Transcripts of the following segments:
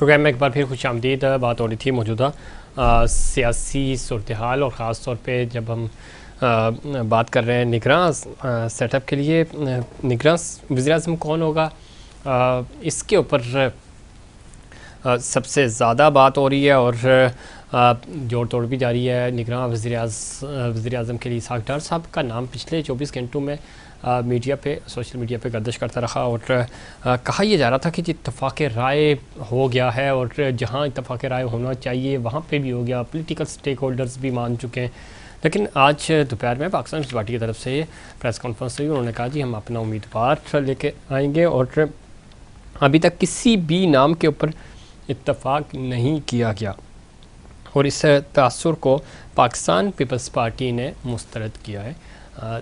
Programme میں ایک بار پھر خوش آمدید. بات ہو رہی تھی موجودہ سیاسی صورتحال اور خاص طور پہ جب ہم بات کر رہے ہیں نگراں سیٹ اپ کے لیے نگراں وزیر اعظم کون ہوگا, اس کے اوپر سب سے زیادہ بات ہو رہی ہے اور جوڑ توڑ بھی جاری ہے. نگراں وزیر اعظم کے لیے اسحاق ڈار صاحب کا نام پچھلے 24 گھنٹوں میں میڈیا پہ سوشل میڈیا پہ گردش کرتا رہا اور کہا یہ جا رہا تھا کہ اتفاق رائے ہو گیا ہے اور جہاں اتفاق رائے ہونا چاہیے وہاں پہ بھی ہو گیا, پولیٹیکل سٹیک ہولڈرز بھی مان چکے ہیں. لیکن آج دوپہر میں پاکستان پیپلز پارٹی کی طرف سے پریس کانفرنس ہوئی, انہوں نے کہا جی ہم اپنا امیدوار لے کے آئیں گے اور ابھی تک کسی بھی نام کے اوپر اتفاق نہیں کیا گیا اور اس تاثر کو پاکستان پیپلز پارٹی نے مسترد کیا ہے.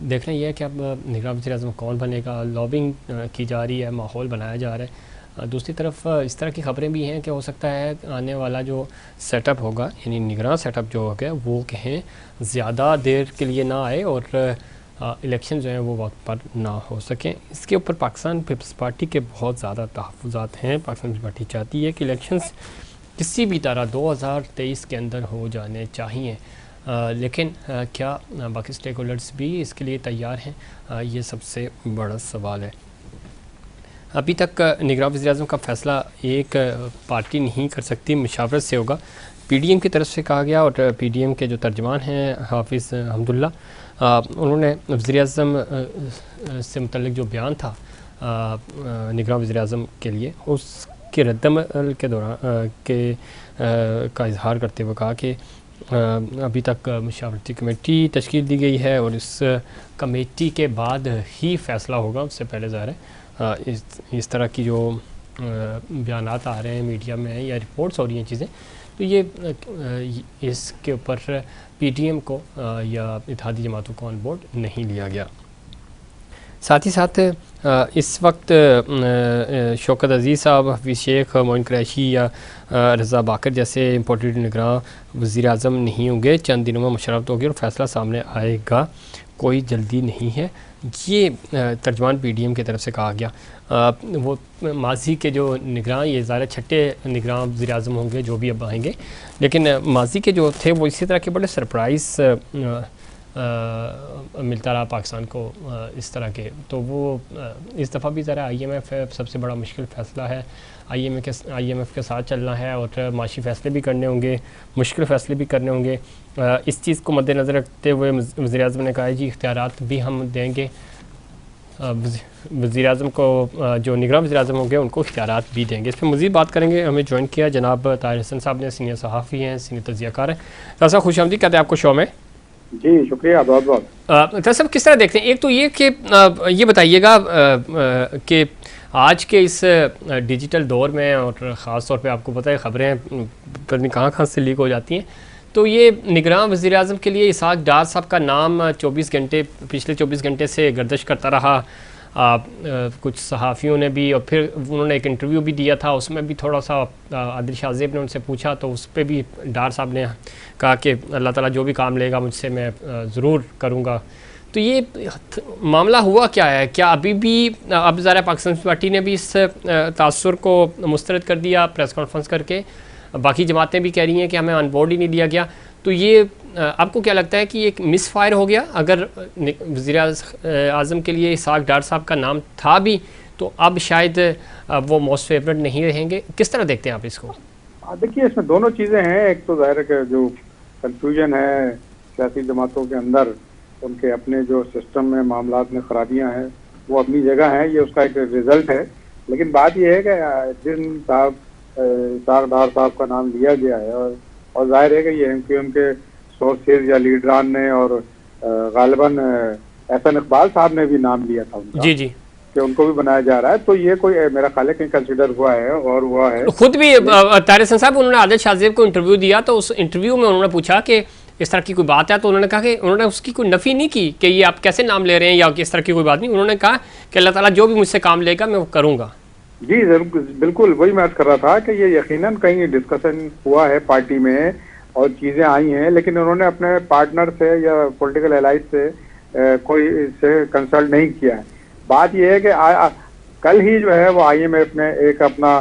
دیکھنا یہ ہے کہ اب نگراں وزیر اعظم کون بنے گا, لابنگ کی جا رہی ہے, ماحول بنایا جا رہا ہے. دوسری طرف اس طرح کی خبریں بھی ہیں کہ ہو سکتا ہے آنے والا جو سیٹ اپ ہوگا یعنی نگراں سیٹ اپ جو ہوگا وہ کہیں زیادہ دیر کے لیے نہ آئے اور الیکشن جو ہیں وہ وقت پر نہ ہو سکیں. اس کے اوپر پاکستان پیپلز پارٹی کے بہت زیادہ تحفظات ہیں. پاکستان پیپلز پارٹی چاہتی ہے کہ الیکشنز کسی بھی طرح 2023 کے اندر ہو جانے چاہیے, لیکن کیا باقی سٹیک ہولڈرز بھی اس کے لیے تیار ہیں, یہ سب سے بڑا سوال ہے. ابھی تک نگراں وزیر اعظم کا فیصلہ ایک پارٹی نہیں کر سکتی, مشاورت سے ہوگا. پی ڈی ایم کی طرف سے کہا گیا اور پی ڈی ایم کے جو ترجمان ہیں حافظ حمداللہ, انہوں نے وزیر اعظم سے متعلق جو بیان تھا نگراں وزیر اعظم کے لیے اس کے رد عمل کے دوران کا اظہار کرتے ہوئے کہا کہ ابھی تک مشاورتی کمیٹی تشکیل دی گئی ہے اور اس کمیٹی کے بعد ہی فیصلہ ہوگا. اس سے پہلے ظاہر ہے اس طرح کی جو بیانات آ رہے ہیں میڈیا میں یا رپورٹس ہو رہی ہیں چیزیں, تو یہ اس کے اوپر پی ٹی ایم کو یا اتحادی جماعتوں کو آن بورڈ نہیں لیا گیا. ساتھ ہی ساتھ اس وقت شوکت عزیز صاحب, حفیظ شیخ, معین قریشی یا رضا باقر جیسے امپورٹنٹ نگراں وزیر اعظم نہیں ہوں گے. چند دنوں میں مشرفت ہوگی اور فیصلہ سامنے آئے گا, کوئی جلدی نہیں ہے. یہ ترجمان پی ڈی ایم کی طرف سے کہا گیا. وہ ماضی کے جو نگراں, یہ ظاہر چھٹے نگراں وزیر اعظم ہوں گے جو بھی اب آئیں گے, لیکن ماضی کے جو تھے وہ اسی طرح کے بڑے سرپرائز ملتا رہا پاکستان کو اس طرح کے. تو وہ اس دفعہ بھی ذرا آئی ایم ایف سب سے بڑا مشکل فیصلہ ہے. آئی ایم ایف کے ساتھ چلنا ہے اور معاشی فیصلے بھی کرنے ہوں گے, مشکل فیصلے بھی کرنے ہوں گے. اس چیز کو مد نظر رکھتے ہوئے وزیر اعظم نے کہا جی اختیارات بھی ہم دیں گے وزیر اعظم کو, جو نگراں وزیر اعظم ہوں گے ان کو اختیارات بھی دیں گے. اس پہ مزید بات کریں گے. ہمیں جوائن کیا جناب طاہر حسن صاحب نے, سینئر صحافی ہیں, سینئر تجزیہ کار ہیں. طاہر صاحب خوش آمدید کہتے ہیں آپ کو شو میں. جی شکریہ, بہت بہت. طاہر صاحب کس طرح دیکھتے ہیں, ایک تو یہ کہ یہ بتائیے گا کہ آج کے اس ڈیجیٹل دور میں اور خاص طور پہ آپ کو پتہ ہے خبریں پتہ نہیں کہاں سے لیک ہو جاتی ہیں, تو یہ نگراں وزیر اعظم کے لیے اسحاق ڈار صاحب کا نام پچھلے 24 گھنٹے سے گردش کرتا رہا. کچھ صحافیوں نے بھی, اور پھر انہوں نے ایک انٹرویو بھی دیا تھا, اس میں بھی تھوڑا سا عادل شاہ زیب نے ان سے پوچھا تو اس پہ بھی ڈار صاحب نے کہا کہ اللہ تعالیٰ جو بھی کام لے گا مجھ سے میں ضرور کروں گا. تو یہ معاملہ ہوا کیا ہے؟ کیا ابھی بھی اب ذرا پاکستان پارٹی نے بھی اس تاثر کو مسترد کر دیا پریس کانفرنس کر کے, باقی جماعتیں بھی کہہ رہی ہیں کہ ہمیں آن بورڈ ہی نہیں لیا گیا. تو یہ آپ کو کیا لگتا ہے کہ یہ ایک مس فائر ہو گیا؟ اگر وزیر اعظم کے لیے اسحاق ڈار صاحب کا نام تھا بھی تو اب شاید وہ موسٹ فیورٹ نہیں رہیں گے. کس طرح دیکھتے ہیں آپ اس کو؟ دیکھیے اس میں دونوں چیزیں ہیں. ایک تو ظاہر ہے کہ جو کنفیوژن ہے سیاسی جماعتوں کے اندر, ان کے اپنے جو سسٹم میں معاملات میں خرابیاں ہیں وہ اپنی جگہ ہیں, یہ اس کا ایک رزلٹ ہے. لیکن بات یہ ہے کہ جن اسحاق ڈار صاحب کا نام لیا گیا ہے اور ظاہر ہے کہ یہ ان کے سورسز یا لیڈران نے اور غالباً احسن اقبال صاحب نے بھی نام لیا تھا ان کا, جی کہ ان کو بھی بنایا جا رہا ہے. تو یہ کوئی میرا خیال ہے کہ کنسیڈر ہوا ہے اور ہوا ہے. خود بھی طاہر حسن صاحب انہوں نے عادل شاہ زیب کو انٹرویو دیا تو اس انٹرویو میں انہوں نے پوچھا کہ اس طرح کی کوئی بات ہے, تو انہوں نے کہا کہ انہوں نے اس کی کوئی نفی نہیں کی کہ یہ آپ کیسے نام لے رہے ہیں یا اس طرح کی کوئی بات نہیں. انہوں نے کہا کہ اللہ تعالیٰ جو بھی مجھ سے کام لے گا میں وہ کروں گا. جی بالکل, وہی میں عرض کر رہا تھا کہ یہ یقیناً کہیں ڈسکشن ہوا ہے پارٹی میں اور چیزیں آئی ہیں, لیکن انہوں نے اپنے پارٹنر سے یا پولیٹیکل الائز سے کوئی سے کنسلٹ نہیں کیا ہے. بات یہ ہے کہ کل ہی جو ہے وہ آئی ایم ایف نے ایک اپنا